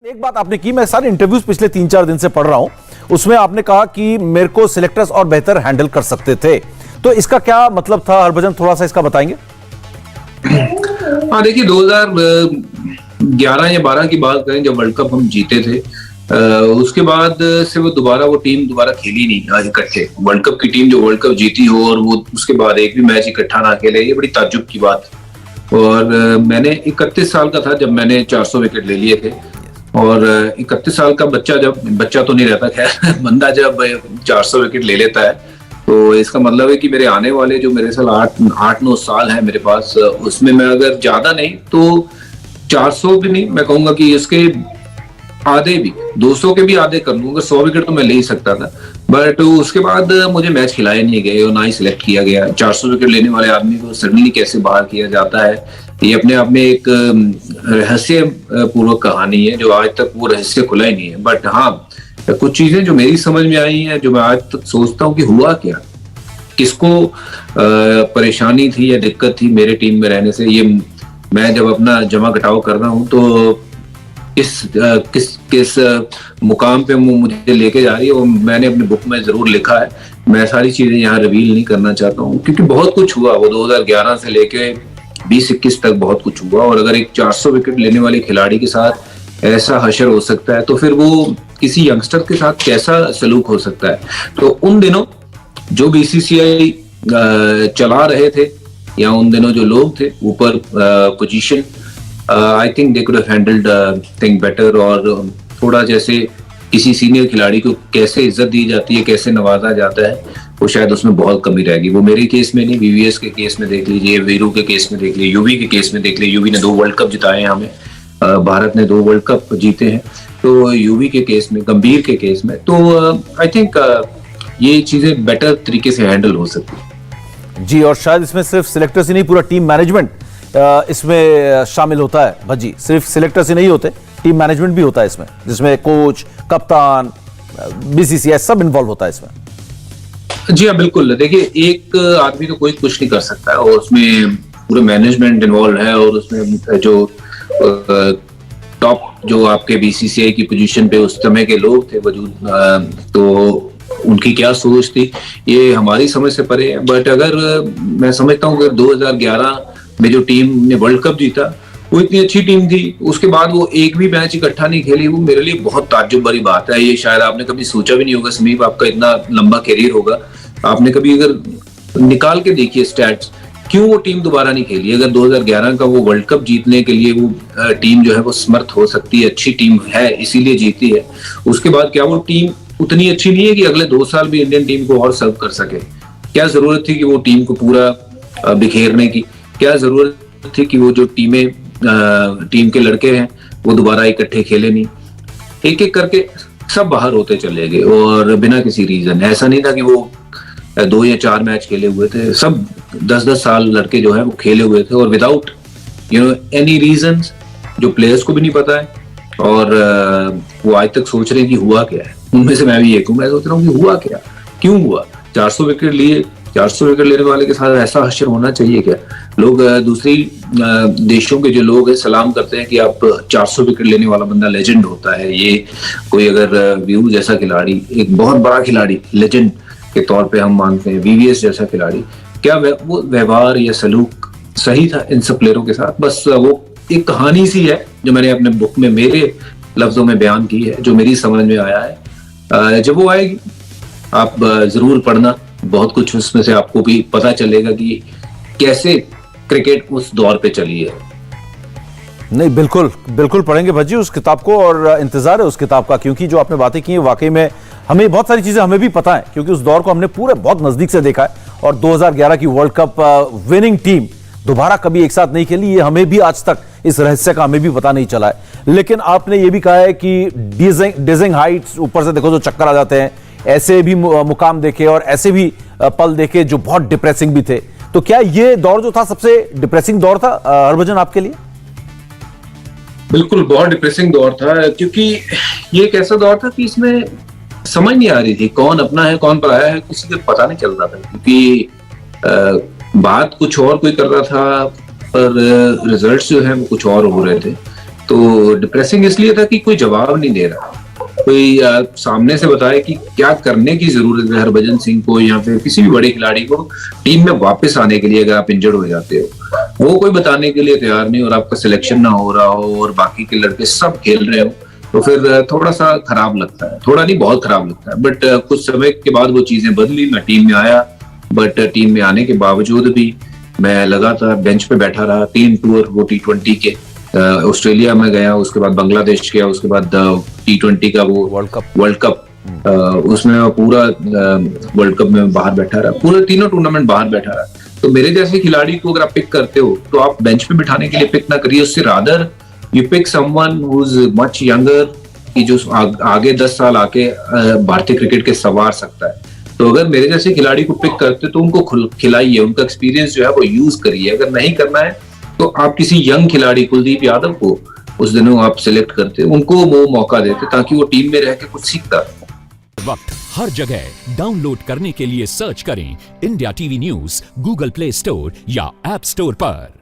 एक बात आपने की, मैं सारे इंटरव्यूज पिछले 3-4 दिन से पढ़ रहा हूं, उसमें आपने कहा कि मेरे को सिलेक्टर्स और बेहतर हैंडल कर सकते थे, तो इसका क्या मतलब था हरभजन, थोड़ा सा इसका बताएंगे। हाँ देखिए, 2011 या 12 की बात करें जब वर्ल्ड कप हम जीते थे, उसके बाद से वो टीम दोबारा खेली नहीं आज इकट्ठे। वर्ल्ड कप की टीम जो वर्ल्ड कप जीती हो और वो उसके बाद एक भी मैच इकट्ठा ना खेले, ये बड़ी ताज्जुब की बात। और मैंने 31 साल का था जब मैंने 400 विकेट ले लिए थे, और 31 साल का बच्चा तो नहीं रहता खैर बंदा जब 400 विकेट ले लेता है, तो इसका मतलब है कि मेरे आने वाले जो मेरे साल 8-9 साल है मेरे पास, उसमें मैं अगर ज्यादा नहीं तो 400 भी नहीं, मैं कहूंगा कि इसके आधे भी, 200 के भी आधे कर लूंगा। 100 विकेट तो मैं ले ही सकता था, बट उसके बाद मुझे मैच खिलाए नहीं गए और ना ही सिलेक्ट किया गया। 400 विकेट लेने वाले आदमी को सडनली कैसे बाहर किया जाता है, ये अपने आप में एक रहस्य पूर्वक कहानी है जो आज तक वो रहस्य खुला ही नहीं है। बट हाँ, कुछ चीजें जो मेरी समझ में आई हैं, जो मैं आज तक सोचता हूँ कि हुआ क्या, किसको परेशानी थी या दिक्कत थी मेरे टीम में रहने से। ये मैं जब अपना जमा घटाव कर रहा हूँ तो किस मुकाम पे मुझे लेके जा रही है वो मैंने अपनी बुक में जरूर लिखा है। मैं सारी चीजें यहाँ रिवील नहीं करना चाहता हूँ, क्योंकि बहुत कुछ हुआ वो 2011 से लेके 20-21 तक बहुत कुछ हुआ। और अगर एक 400 विकेट लेने वाले खिलाड़ी के साथ ऐसा हशर हो सकता है, तो फिर वो किसी यंगस्टर के साथ कैसा सलूक हो सकता है। तो उन दिनों जो बीसीसीआई चला रहे थे, या उन दिनों जो लोग थे ऊपर position, I think they could have handled thing better. और थोड़ा जैसे किसी सीनियर खिलाड़ी को कैसे इज्जत दी जाती है, कैसे नवाजा जाता है, वो शायद उसमें बहुत कमी रहेगी। वो मेरे केस में नहीं, वीवीएस के केस में देख लीजिए, वीरू के केस में देख लीजिए, यूवी के केस में देख लीजिए। यूवी ने 2 वर्ल्ड कप जिताए हैं हमें, भारत ने 2 वर्ल्ड कप जीते हैं। तो यूवी के केस में, गंभीर के केस में, तो आई थिंक ये चीजें बेटर तरीके से हैंडल हो सकती जी। और शायद इसमें सिर्फ सिलेक्टर्स ही नहीं, पूरा टीम मैनेजमेंट इसमें शामिल होता है भज्जी। सिर्फ सिलेक्टर्स ही नहीं होते, टीम मैनेजमेंट भी होता है इसमें, जिसमें कोच, कप्तान, बीसीसीआई सब इन्वॉल्व होता है इसमें। जी हाँ, बिल्कुल। देखिए, एक आदमी तो कोई कुछ नहीं कर सकता है, और उसमें पूरे मैनेजमेंट इन्वॉल्व है। और उसमें जो टॉप जो आपके बीसीसीआई की पोजीशन पे उस समय के लोग थे वजूद, तो उनकी क्या सोच थी ये हमारी समझ से परे है। बट अगर मैं समझता हूँ कि 2011 में जो टीम ने वर्ल्ड कप जीता, वो इतनी अच्छी टीम थी, उसके बाद वो एक भी मैच इकट्ठा नहीं खेली, वो मेरे लिए बहुत ताज्जुब भरी बात है। ये शायद आपने कभी सोचा भी नहीं होगा समीप, आपका इतना लंबा करियर होगा, आपने कभी अगर निकाल के देखिए स्टैट्स, क्यों वो टीम दोबारा नहीं खेली। अगर 2011 का वो वर्ल्ड कप जीतने के लिए वो टीम जो है वो समर्थ हो सकती है, अच्छी टीम है इसीलिए जीती है, उसके बाद क्या वो टीम उतनी अच्छी नहीं है कि अगले 2 साल भी इंडियन टीम को और सर्व कर सके? क्या जरूरत थी कि वो टीम को पूरा बिखेरने की? क्या जरूरत थी कि वो जो टीम के लड़के हैं वो दोबारा इकट्ठे खेले नहीं? एक एक करके सब बाहर होते चले गए, और बिना किसी रीजन। ऐसा नहीं था कि वो 2 या 4 मैच खेले हुए थे, सब 10-10 साल लड़के जो है वो खेले हुए थे, और विदाउट एनी रीजंस, जो प्लेयर्स को भी नहीं पता है। और वो आज तक सोच रहे हैं कि हुआ क्या है। उनमें से मैं भी एक हूँ, मैं सोच रहा हूँ कि हुआ क्या, क्यों हुआ? 400 विकेट लिए, 400 विकेट लेने वाले के साथ ऐसा हश्र होना चाहिए क्या? लोग दूसरी देशों के जो लोग हैं सलाम करते हैं कि आप 400 विकेट लेने वाला बंदा लेजेंड होता है। ये कोई अगर वीरू जैसा खिलाड़ी, एक बहुत बड़ा खिलाड़ी, लेजेंड के तौर पे हम मानते हैं, वीवीएस जैसा खिलाड़ी, क्या वो व्यवहार या सलूक सही था इन सब प्लेयरों के साथ? बस वो एक कहानी सी है जो मैंने अपने बुक में मेरे लफ्जों में बयान की है, जो मेरी समझ में आया है। जब वो आएगी आप जरूर पढ़ना, बहुत कुछ उसमें से आपको भी पता चलेगा कि कैसे क्रिकेट उस दौर पे चली है। नहीं, बिल्कुल बिल्कुल पढ़ेंगे भज्जी उस किताब को, और इंतजार है उस किताब का, क्योंकि जो आपने बातें की हैं वाकई में हमें बहुत सारी चीजें हमें भी पता है, क्योंकि उस दौर को हमने पूरे बहुत नजदीक से देखा है। और 2011 की वर्ल्ड कप विनिंग टीम दोबारा कभी एक साथ नहीं खेली, ये हमें भी आज तक इस रहस्य का हमें भी पता नहीं चला है। लेकिन आपने ये भी कहा है कि डिजिंग हाइट्स, ऊपर से देखो जो चक्कर आ जाते हैं, ऐसे भी मुकाम देखे और ऐसे भी पल देखे जो बहुत डिप्रेसिंग भी थे। तो क्या ये दौर जो था सबसे डिप्रेसिंग दौर था हरभजन आपके लिए? बिल्कुल, बहुत डिप्रेसिंग दौर था, क्योंकि ये एक ऐसा दौर था कि इसमें समझ नहीं आ रही थी कौन अपना है कौन पराया है, किसी को पता नहीं चल रहा था। क्योंकि बात कुछ और कोई कर रहा था, पर रिजल्ट्स जो है वो कुछ और हो रहे थे। तो डिप्रेसिंग इसलिए था कि कोई जवाब नहीं दे रहा, कोई सामने से बताए कि क्या करने की जरूरत है हरभजन सिंह को या फिर किसी भी बड़े खिलाड़ी को टीम में वापस आने के लिए अगर आप इंजर्ड हो जाते हो। वो कोई बताने के लिए तैयार नहीं, और आपका सिलेक्शन ना हो रहा हो और बाकी के लड़के सब खेल रहे हो, तो फिर थोड़ा सा खराब लगता है, थोड़ा नहीं बहुत खराब लगता है। बट कुछ समय के बाद वो चीजें बदली, मैं टीम में आया, बट टीम में आने के बावजूद भी मैं लगातार बेंच पे बैठा रहा। 3 टूर वो T20 के, ऑस्ट्रेलिया में गया, उसके बाद बांग्लादेश गया, उसके बाद T20 का वो वर्ल्ड कप उसमें मैं पूरा वर्ल्ड कप में बाहर बैठा रहा, पूरे तीनों टूर्नामेंट बाहर बैठा रहा। तो मेरे जैसे खिलाड़ी को अगर आप पिक करते हो तो आप बेंच पे बिठाने के लिए पिक ना करिए, उससे rather you pick someone who is much younger, कि जो आगे 10 साल आके भारतीय क्रिकेट के संवार सकता है। तो अगर मेरे जैसे खिलाड़ी को पिक करते तो उनको खिलाइए, उनका एक्सपीरियंस जो है वो यूज करिए। अगर नहीं करना है तो आप किसी यंग खिलाड़ी कुलदीप यादव को उस दिनों आप सिलेक्ट करते, उनको वो मौका देते ताकि वो टीम में रह के कुछ सीखता। वक्त हर जगह डाउनलोड करने के लिए सर्च करें India TV news Google play store या ऐप स्टोर पर।